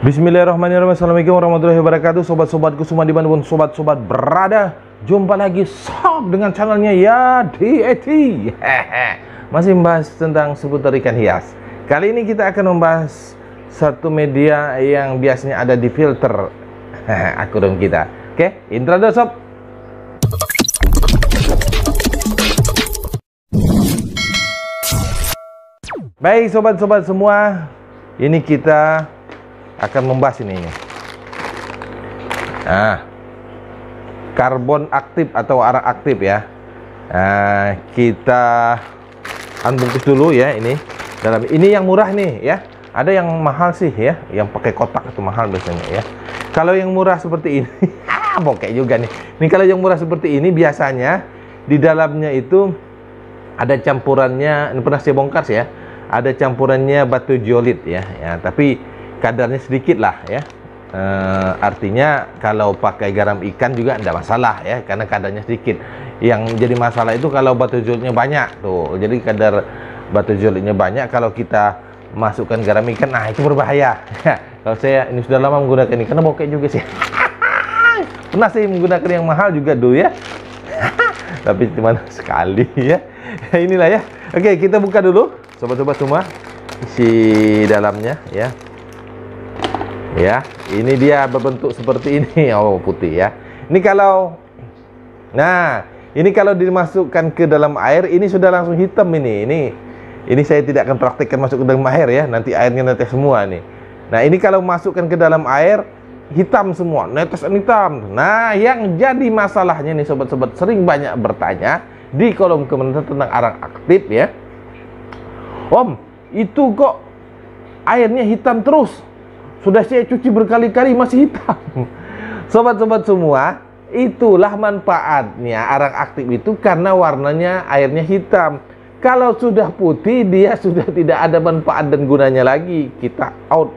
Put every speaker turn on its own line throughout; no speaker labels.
Bismillahirrahmanirrahim. Assalamualaikum warahmatullahi wabarakatuh. Sobat-sobatku semua dimanapun sobat-sobat berada, jumpa lagi sob dengan channelnya ya DAT. Masih membahas tentang seputar ikan hias. Kali ini kita akan membahas satu media yang biasanya ada di filter akuarium kita. Oke, intro dulu sob. Baik sobat-sobat semua, ini kita akan membahas ini. Karbon aktif atau arang aktif ya. Kita unbungkus dulu ya ini. Dalam ini yang murah nih ya. Ada yang mahal sih ya, yang pakai kotak itu mahal biasanya ya. Kalau yang murah seperti ini, bokek juga nih. Ini kalau yang murah seperti ini biasanya di dalamnya itu ada campurannya, ini pernah saya bongkar sih ya. Ada campurannya batu diolit ya. Tapi kadarnya sedikit lah ya. Artinya kalau pakai garam ikan juga tidak masalah ya, karena kadarnya sedikit. Yang jadi masalah itu kalau batu diolitnya banyak tuh. Jadi kadar batu diolitnya banyak, kalau kita masukkan garam ikan, nah itu berbahaya. Kalau saya ini sudah lama menggunakan ini, karena bokeh juga sih. Pernah sih menggunakan yang mahal juga dulu ya. Tapi cuma sekali ya. Inilah ya. Oke, kita buka dulu sobat-sobat semua isi dalamnya ya. Ya, ini dia berbentuk seperti ini. Oh, putih ya. Ini kalau ini kalau dimasukkan ke dalam air, ini sudah langsung hitam ini. Ini saya tidak akan praktekkan masuk ke dalam air ya. Nanti airnya netes semua nih. Nah, ini kalau masukkan ke dalam air hitam semua, netes hitam. Nah, yang jadi masalahnya nih sobat-sobat, sering banyak bertanya di kolom komentar tentang arang aktif ya. Om, itu kok airnya hitam terus? Sudah saya cuci berkali-kali masih hitam. Sobat-sobat semua, itulah manfaatnya arang aktif itu, karena warnanya airnya hitam. Kalau sudah putih, dia sudah tidak ada manfaat dan gunanya lagi. Kita out.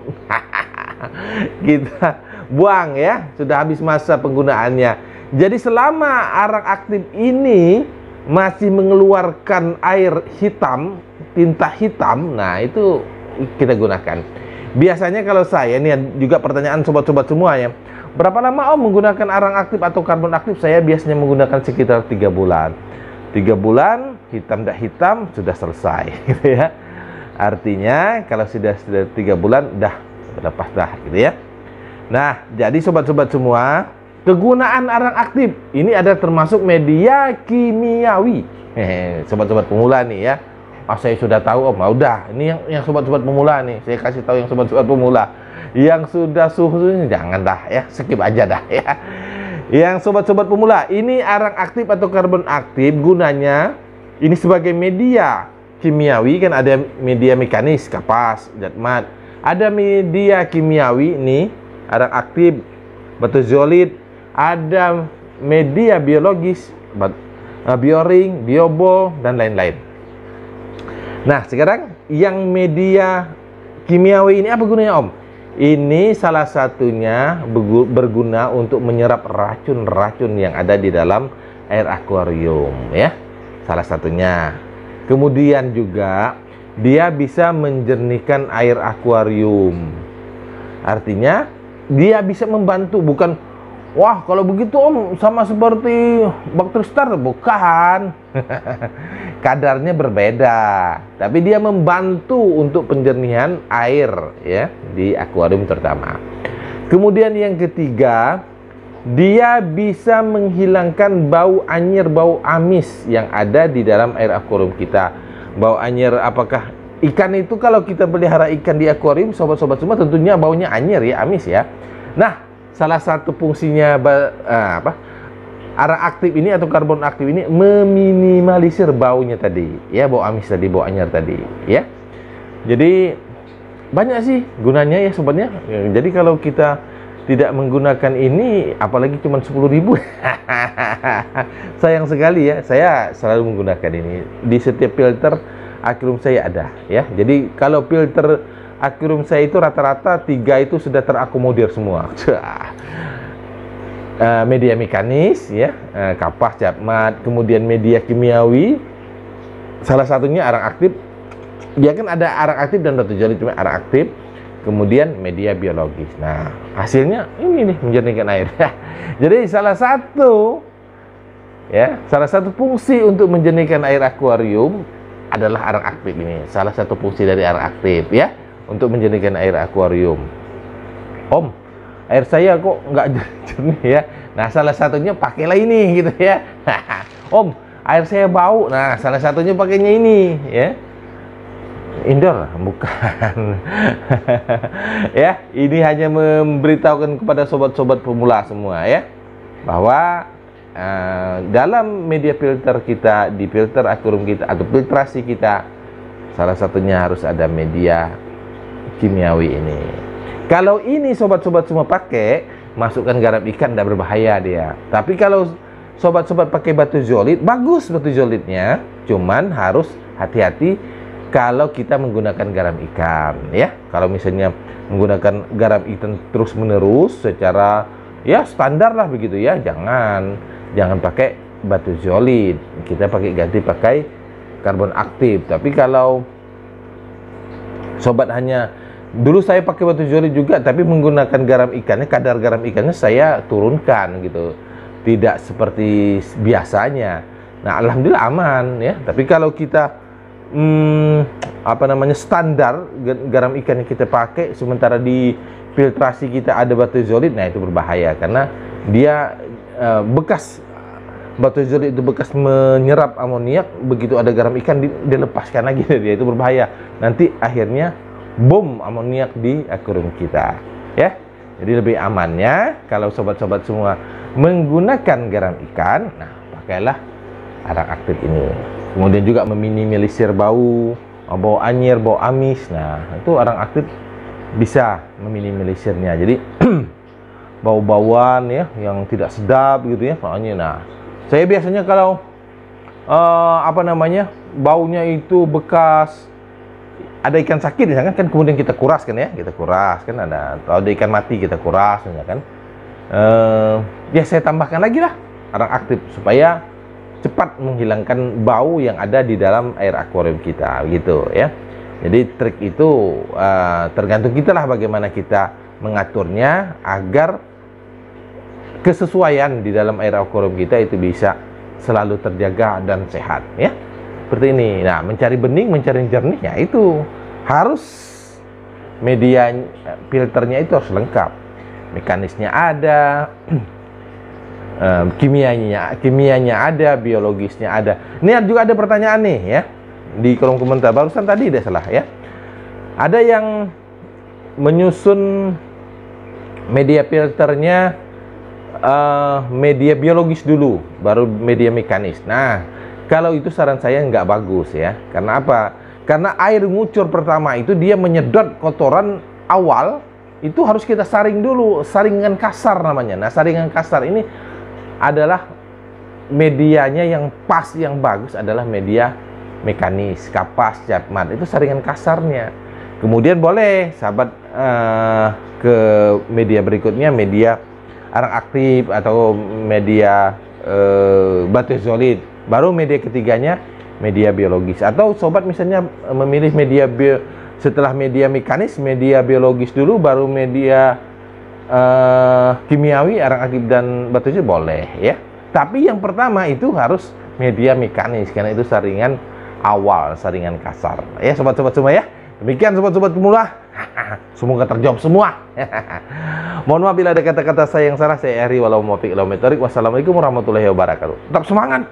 Kita buang ya, sudah habis masa penggunaannya. Jadi selama arang aktif ini masih mengeluarkan air hitam, tinta hitam, nah itu kita gunakan. Biasanya kalau saya, ini juga pertanyaan sobat-sobat semua ya, berapa lama Om menggunakan arang aktif atau karbon aktif? Saya biasanya menggunakan sekitar 3 bulan. 3 bulan, hitam tidak hitam, sudah selesai gitu ya. Artinya kalau sudah 3 bulan, dah lepas dah gitu ya. Nah, jadi sobat-sobat semua, kegunaan arang aktif ini ada termasuk media kimiawi. Sobat-sobat pemula nih ya. Saya sudah tahu Om. Udah, ini yang sobat-sobat pemula nih. Saya kasih tahu yang sobat-sobat pemula. Yang sudah suhu jangan dah ya, skip aja dah ya. Yang sobat-sobat pemula, ini arang aktif atau karbon aktif gunanya ini sebagai media kimiawi, kan ada media mekanis, kapas, zat mat. Ada media kimiawi nih, arang aktif, batu diolit, ada media biologis, bioring, biobol, dan lain-lain. Nah, sekarang yang media kimiawi ini apa gunanya Om? Ini salah satunya berguna untuk menyerap racun-racun yang ada di dalam air akuarium ya. Salah satunya. Kemudian juga dia bisa menjernihkan air akuarium. Artinya dia bisa membantu, bukan wah kalau begitu Om sama seperti bakteri star, bukan. Kadarnya berbeda, tapi dia membantu untuk penjernihan air ya di akuarium terutama. Kemudian yang ketiga, dia bisa menghilangkan bau anyir, bau amis yang ada di dalam air akuarium kita. Bau anyir, apakah ikan itu kalau kita pelihara ikan di akuarium, sobat-sobat semua, tentunya baunya anyir ya, amis ya. Nah, salah satu fungsinya arang aktif ini atau karbon aktif ini meminimalisir baunya tadi ya, bau amis tadi, bau anyir tadi ya. Jadi banyak sih gunanya ya sobatnya. Jadi kalau kita tidak menggunakan ini, apalagi cuma 10.000, sayang sekali ya. Saya selalu menggunakan ini di setiap filter akuarium saya ada ya. Jadi kalau filter akuarium saya itu rata-rata 3 itu sudah terakomodir semua. Media mekanis ya, kapas, zat mat, kemudian media kimiawi, salah satunya arang aktif. Dia kan ada arang aktif dan batu diolit, cuma arang aktif. kemudian media biologis. Nah, hasilnya ini nih, menjernihkan air. Jadi salah satu fungsi untuk menjernihkan air akuarium adalah arang aktif ini. Salah satu fungsi dari arang aktif ya, untuk menjernihkan air akuarium. Om, air saya kok nggak jernih ya. Nah, salah satunya pakailah ini gitu ya. Om, air saya bau. Nah, salah satunya pakainya ini ya. Indoor bukan. Ya, ini hanya memberitahukan kepada sobat-sobat pemula semua ya, bahwa dalam media filter kita, di filter akuarium kita atau filtrasi kita, salah satunya harus ada media kimiawi ini. Kalau ini sobat-sobat semua pakai, masukkan garam ikan, tidak berbahaya dia. Tapi kalau sobat-sobat pakai batu zolit, bagus batu zolitnya, cuman harus hati-hati kalau kita menggunakan garam ikan ya. Kalau misalnya menggunakan garam ikan terus menerus secara ya standar lah begitu ya, jangan pakai batu zolit, kita pakai karbon aktif. Tapi kalau sobat hanya, dulu saya pakai batu zolit juga, tapi menggunakan garam ikannya, kadar garam ikannya saya turunkan gitu, tidak seperti biasanya. Nah, alhamdulillah aman ya. Tapi kalau kita standar garam ikan yang kita pakai, sementara di filtrasi kita ada batu zolit, nah itu berbahaya karena dia bekas batu zolit itu bekas menyerap amoniak, begitu ada garam ikan dilepaskan lagi dia, itu berbahaya. Nanti akhirnya bom amoniak di akuarium kita ya. Jadi lebih amannya kalau sobat-sobat semua menggunakan garam ikan, nah pakailah arang aktif ini. Kemudian juga meminimalisir bau anyir, bau amis. Nah, itu arang aktif bisa meminimalisirnya. Jadi bau-bauan ya yang tidak sedap gitu ya, soalnya. Nah, saya biasanya kalau baunya itu bekas ada ikan sakit ya kan, kemudian kita kuras kan ya, ada, atau ada ikan mati kita kuras ya kan. Ya saya tambahkan lagi lah arang aktif supaya cepat menghilangkan bau yang ada di dalam air akuarium kita gitu ya. Jadi trik itu tergantung kita lah bagaimana kita mengaturnya agar kesesuaian di dalam air akuarium kita itu bisa selalu terjaga dan sehat ya. Seperti ini. Nah, mencari bening, mencari jernihnya itu harus media filternya itu harus lengkap. Mekanisnya ada, kimianya ada, biologisnya ada. Ini juga ada pertanyaan nih ya di kolom komentar barusan tadi, tidak salah ya. Ada yang menyusun media filternya media biologis dulu, baru media mekanis. Nah, kalau itu saran saya nggak bagus ya. Karena apa? Karena air ngucur pertama itu dia menyedot kotoran awal, itu harus kita saring dulu, saringan kasar namanya. Nah, saringan kasar ini adalah medianya yang pas, yang bagus adalah media mekanis, kapas, capmat, itu saringan kasarnya. Kemudian boleh sahabat ke media berikutnya, media arang aktif atau media batu zolit. Baru media ketiganya media biologis. Atau sobat misalnya memilih media setelah media mekanis, media biologis dulu, baru media kimiawi, arang aktif dan batu zolit, boleh ya. Tapi yang pertama itu harus media mekanis karena itu saringan awal, saringan kasar ya sobat-sobat semua ya. Demikian sobat-sobat pemula, semoga terjawab semua. Mohon maaf bila ada kata-kata saya yang salah. Saya Eri, walau muwaffiq ila aqwamit thoriq. Wassalamualaikum warahmatullahi wabarakatuh. Tetap semangat.